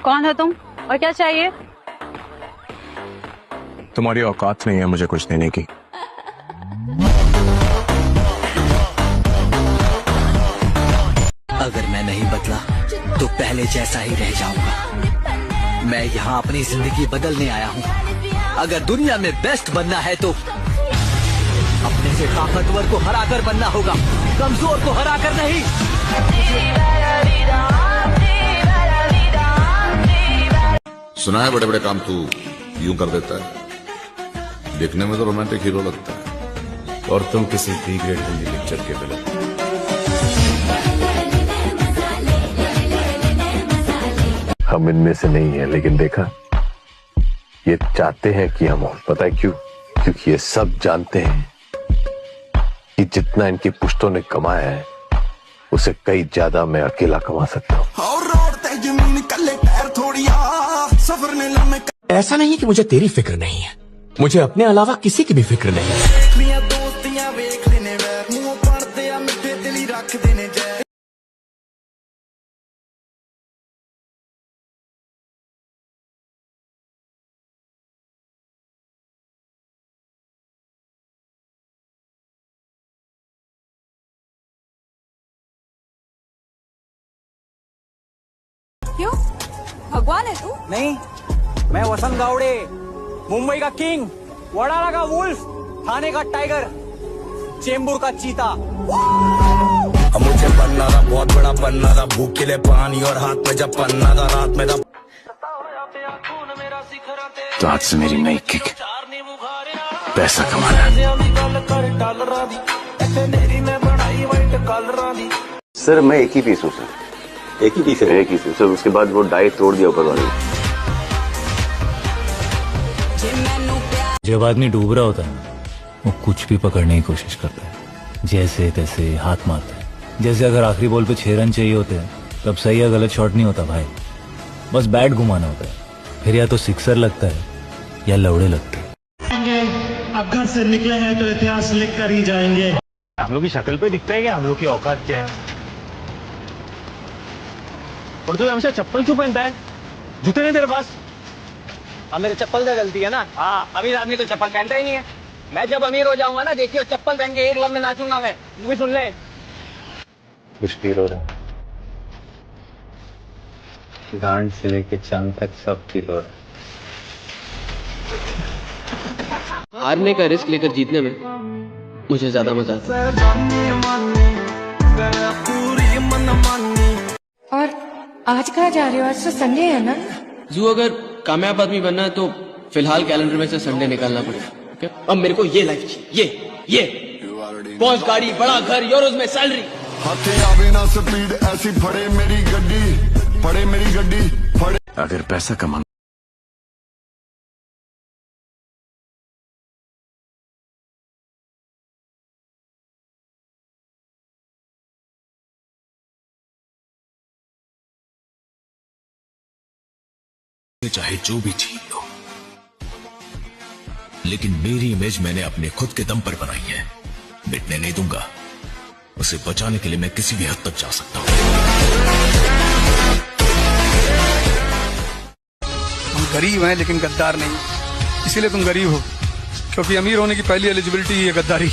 कौन हो तुम और क्या चाहिए? तुम्हारी औकात नहीं है मुझे कुछ देने की। अगर मैं नहीं बदला तो पहले जैसा ही रह जाऊंगा। मैं यहाँ अपनी जिंदगी बदलने आया हूँ। अगर दुनिया में बेस्ट बनना है तो अपने से ताकतवर को हराकर बनना होगा, कमजोर को हराकर नहीं। सुना है बड़े बड़े काम तू यूं कर देता है। देखने में तो रोमांटिक हीरो लगता है और तुम किसी बी ग्रेड हिंदी पिक्चर के विलन। हम इनमें से नहीं है, लेकिन देखा ये चाहते हैं कि हम हो। पता है क्यों? क्योंकि ये सब जानते हैं कि जितना इनकी पुश्तों ने कमाया है उसे कई ज्यादा मैं अकेला कमा सकता हूँ। ऐसा नहीं है कि मुझे तेरी फिक्र नहीं है, मुझे अपने अलावा किसी की भी फिक्र नहीं है। क्यों? भगवान है तू? नहीं, मैं वसंत गावड़े, मुंबई का किंग, वडाला का वुल्फ, थाने का टाइगर, चेंबूर का चीता। मुझे बनना था, बहुत बड़ा बनना था, भूख के लिए पानी और हाथ में जब पन्ना था, रात में था। तो आज से मेरी नई किक पैसा कमाना। सर मैं एक ही पीस हूँ सर। एक ही पीस है? एक ही सर। उसके बाद वो डाइट तोड़ दिया ऊपर वाले। जब आदमी डूब रहा होता है वो कुछ भी पकड़ने की कोशिश करता है, जैसे तैसे हाथ मारता है। जैसे अगर आखिरी बॉल पे 6 रन चाहिए होते हैं तब सही या गलत शॉट नहीं होता भाई, बस बैट घुमाना होता है। फिर या तो सिक्सर लगता है या लौड़े लगते हैं। अब घर से निकले हैं तो इतिहास लिख कर ही जाएंगे। हम लोग की शक्ल पे दिखता है कि हम लोग की औकात क्या है। और तू हमेशा चप्पल क्यों पहनता है? जूते नहीं तेरे पास? अब मेरे चप्पल से गलती है ना। हाँ, अमीर आदमी तो चप्पल पहनता ही नहीं है। मैं जब अमीर हो जाऊंगा ना, देखिए चप्पल पहन के एक लम्हे नाचूंगा मैं। तू भी सुन ले। कुछ फील हो रहा है? गांड से लेके चांद तक सब फील हो रहा है। हारने का रिस्क लेकर जीतने में मुझे ज्यादा मजा आता है। और आज कहाँ जा रहे हो? आज तो संडे है ना? जू, अगर कामयाब आदमी बनना है तो फिलहाल कैलेंडर में से संडे निकालना पड़ेगा। okay? अब मेरे को ये लाइफ चाहिए, ये पहुंच गाड़ी, बड़ा घर, यूरोज में सैलरी। स्पीड ऐसी फड़े मेरी गड्डी, फड़े मेरी गड्डी, फड़े। अगर पैसा कमाना चाहे जो भी छीन लो, लेकिन मेरी इमेज मैंने अपने खुद के दम पर बनाई है, मिटने नहीं दूंगा। उसे बचाने के लिए मैं किसी भी हद तक जा सकता हूं। हम गरीब हैं लेकिन गद्दार नहीं, इसीलिए तुम गरीब हो। क्योंकि अमीर होने की पहली एलिजिबिलिटी है गद्दारी।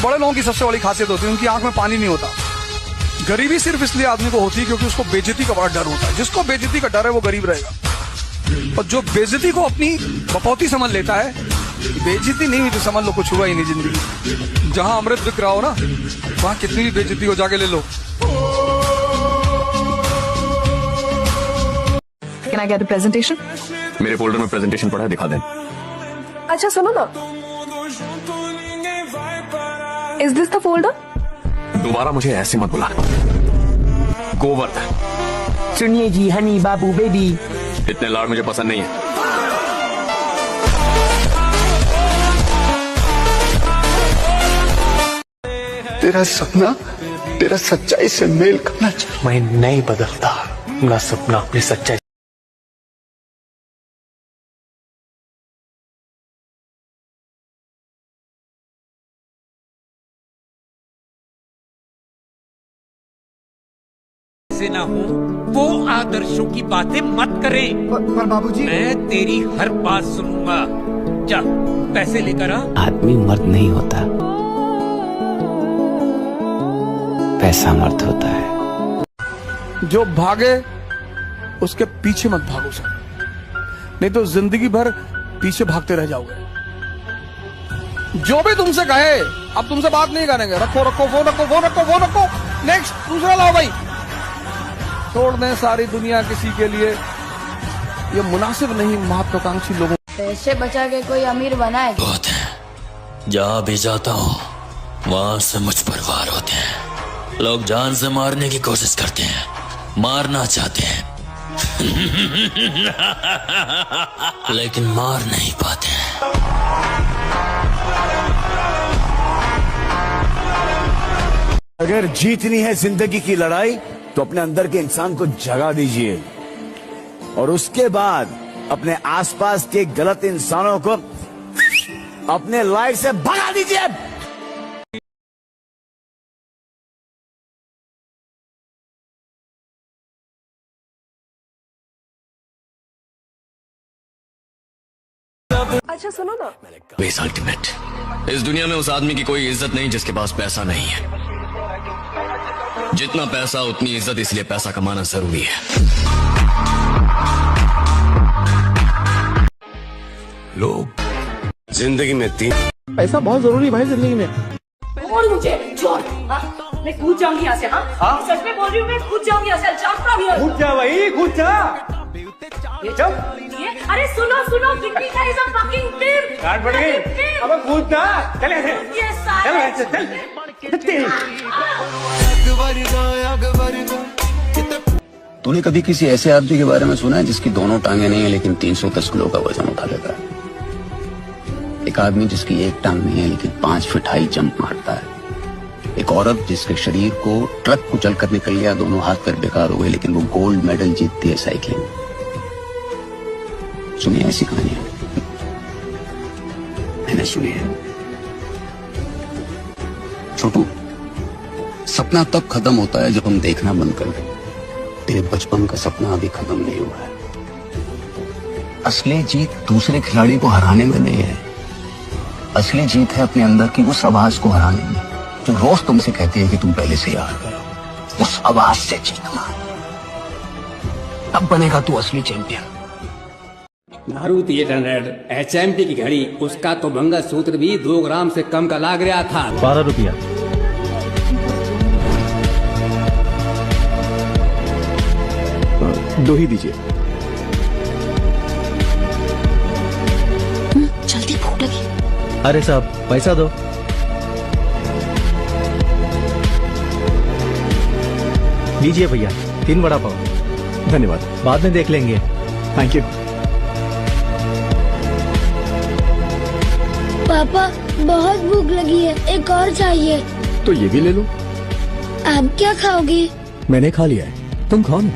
बड़े लोगों की सबसे बड़ी खासियत होती है उनकी आंख में पानी नहीं होता। गरीबी सिर्फ इसलिए आदमी को होती है क्योंकि उसको बेइज्जती का बड़ा डर होता है। जिसको बेइज्जती का डर है वो गरीब रहेगा, और जो बेइज्जती को अपनी बपौती समझ लेता है, बेइज्जती नहीं हुई तो समझ लो कुछ हुआ ही नहीं जिंदगी। जहां अमृत बिक रहा हो ना, वहां कितनी भी बेइज्जती हो जाके ले लो। Can I get the presentation? मेरे फोल्डर में प्रेजेंटेशन पड़ा है, दिखा दें। अच्छा सुनो ना, Is this the folder? दोबारा मुझे ऐसे मत बुला। गोवर्धन। सुनिए जी, हनी बाबू बेबी। इतने लाड़ मुझे पसंद नहीं है। तेरा सपना तेरा सच्चाई से मेल खाना चाहिए। मैं नहीं बदलता अपना सपना अपनी सच्चाई। से ना हो वो आदर्श तमाशों की बातें मत करें। पर बाबूजी, मैं तेरी हर बात सुनूंगा। जा पैसे लेकर आ। आदमी मर्द नहीं होता, पैसा मर्द होता है। जो भागे उसके पीछे मत भागो सर, नहीं तो जिंदगी भर पीछे भागते रह जाओगे। जो भी तुमसे कहे अब तुमसे बात नहीं करेंगे, रखो रखो फोन, रखो फोन, रखो फोन, रखो। नेक्स्ट दूसरा लाओ भाई। छोड़ दें सारी दुनिया किसी के लिए, ये मुनासिब नहीं महत्वाकांक्षी लोगों। पैसे बचा के कोई अमीर बनाए। बहुत है, जहाँ भी जाता हूँ वहां से मुझ पर वार होते हैं। लोग जान से मारने की कोशिश करते हैं, मारना चाहते हैं लेकिन मार नहीं पाते हैं। अगर जीतनी है जिंदगी की लड़ाई तो अपने अंदर के इंसान को जगा दीजिए और उसके बाद अपने आसपास के गलत इंसानों को अपने लाइफ से भगा दीजिए। अच्छा सुनो ना, बेस अल्टीमेट। इस दुनिया में उस आदमी की कोई इज्जत नहीं जिसके पास पैसा नहीं है। जितना पैसा उतनी इज्जत, इसलिए पैसा कमाना जरूरी है। लोग जिंदगी में पैसा बहुत जरूरी भाई जिंदगी में। और मुझे छोड़, मैं कूद जाऊंगी यहाँ से। हाँ सच में बोल रही हूँ, मैं कूद जाऊंगी यहाँ से। कूद जा भाई, कूद जा। अरे सुनो सुनो, कितनी का is a fucking film. Guard बढ़ गई, अब कूद ना। चल तूने कभी किसी ऐसे आदमी के बारे में सुना है जिसकी दोनों टांगे नहीं है लेकिन 310 किलो का वजन उठा लेता है? एक आदमी जिसकी एक टांग नहीं है लेकिन 5 फीट हाई जंप मारता है। एक औरत जिसके शरीर को ट्रक कुचल कर निकल गया, दोनों हाथ पैर बेकार हो गए लेकिन वो गोल्ड मेडल जीतती है साइकिलिंग। सुनिए ऐसी कहानियां, मैंने सुनी है। छोटू, सपना तब खत्म होता है जब हम देखना बंद कर दें। तेरे बचपन का सपना अभी खत्म नहीं हुआ है। असली जीत दूसरे खिलाड़ी को हराने में नहीं है, असली जीत है अपने अंदर की उस आवाज को हराने में जो रोज तुमसे कहती है कि तुम पहले से हार गए। उस आवाज से जीतना, तब बनेगा तू असली चैंपियन। मारुति 800 HMT की घड़ी, उसका तो मंगलसूत्र भी 2 ग्राम से कम का लाग रहा था। 12 रुपया। दो ही दीजिए। जल्दी भूख लगी। अरे साहब पैसा दो। लीजिए भैया, 3 वड़ा पाव। धन्यवाद, बाद में देख लेंगे। Thank you. पापा बहुत भूख लगी है, एक और चाहिए। तो ये भी ले लो। आप क्या खाओगे? मैंने खा लिया है, तुम खाओ ना।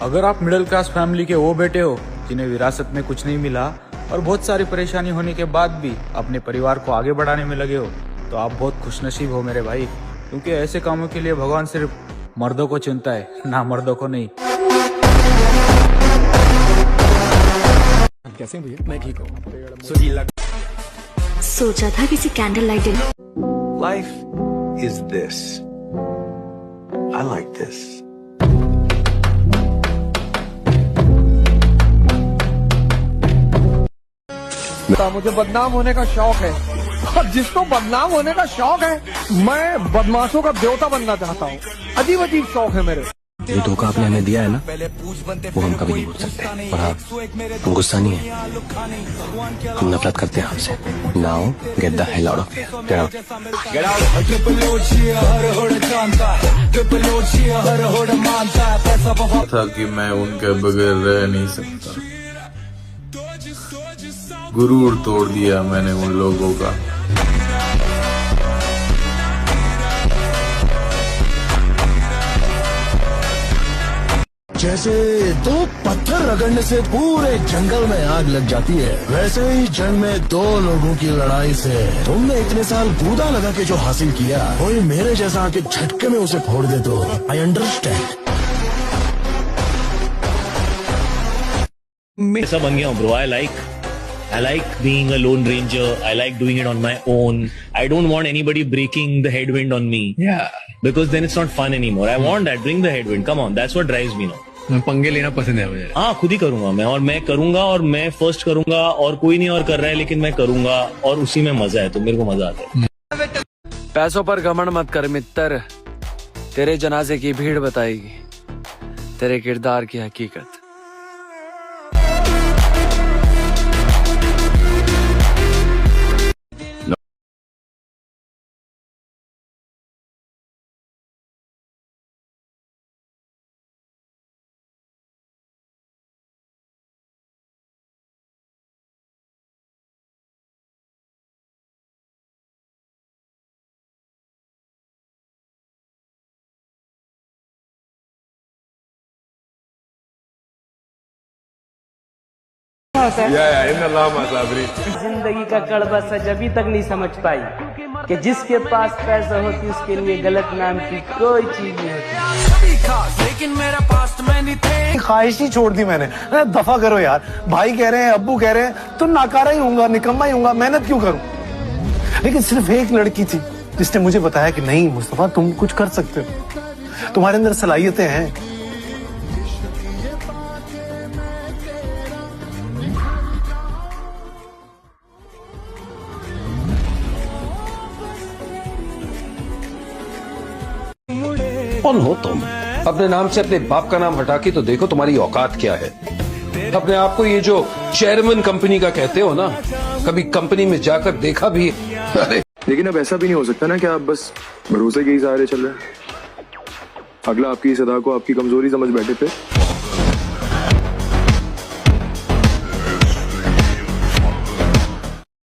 अगर आप मिडिल क्लास फैमिली के वो बेटे हो जिन्हें विरासत में कुछ नहीं मिला और बहुत सारी परेशानी होने के बाद भी अपने परिवार को आगे बढ़ाने में लगे हो, तो आप बहुत खुशनसीब हो मेरे भाई, क्योंकि ऐसे कामों के लिए भगवान सिर्फ मर्दों को चुनता है, ना मर्दों को नहीं। कैसे हैं भैया? मैं ठीक हूँ। सोचा था किसी candle light dinner. Life is this. I like this. मुझे बदनाम होने का शौक है, और जिसको बदनाम होने का शौक है, मैं बदमाशों का देवता बनना चाहता हूँ। अजीब अजीब शौक है मेरे। ये धोखा आपने हमें दिया है ना, वो हम कभी नहीं भूल सकते। और हाँ, हम गुस्सा नहीं है, हम नफरत करते हैं आपसे। Now get the hell out of here. Get out. था कि मैं उनके बगैर रह नहीं सकता। गुरूर तोड़ दिया मैंने उन लोगों का। जैसे दो पत्थर रगड़ने से पूरे जंगल में आग लग जाती है, वैसे ही जंग में दो लोगों की लड़ाई से तुमने इतने साल कूदा लगा के जो हासिल किया, कोई मेरे जैसा आके झटके में उसे फोड़ दे तो आई अंडरस्टैंड। ऐसा बन गया हूँ bro. I like being a lone ranger. I like doing it on my own. I don't want anybody breaking the headwind on me. Yeah. Because then it's not fun anymore. I want that. Bring the headwind. Come on. That's what drives me now. मैं पंगे लेना पसंद है मुझे। हाँ, खुद ही करूंगा मैं, और मैं करूंगा, और मैं फर्स्ट करूंगा, और कोई नहीं और कर रहा है, लेकिन मैं करूंगा, और उसी में मजा है, तो मेरे को मजा आता है। पैसों पर घमंड मत कर मित्र, तेरे जनाजे की भीड़ बताएगी तेरे किरदार की हकीकत। जिंदगी का कड़वा सच अभी तक नहीं समझ पाई कि जिसके पास पैसा होती उसके लिए गलत नाम की कोई चीज नहीं होती। लेकिन मेरा पास्ट में नहीं थे, ख्वाहिश ही छोड़ दी मैंने। दफा करो यार, भाई कह रहे हैं, अब्बू कह रहे हैं, तो नाकारा ही होऊंगा, निकम्मा ही होऊंगा, मेहनत क्यों करूं। लेकिन सिर्फ एक लड़की थी जिसने मुझे बताया कि नहीं मुस्तफा, तुम कुछ कर सकते हो, तुम्हारे अंदर सलाहियतें हैं। कौन हो तुम? अपने नाम से अपने बाप का नाम हटा के तो देखो तुम्हारी औकात क्या है। अपने आप को ये जो चेयरमैन कंपनी का कहते हो ना, कभी कंपनी में जाकर देखा भी? अरे लेकिन अब ऐसा भी नहीं हो सकता ना कि आप बस भरोसे के ही सहारे चल रहे हैं। अगला आपकी सदा को आपकी कमजोरी समझ बैठे थे।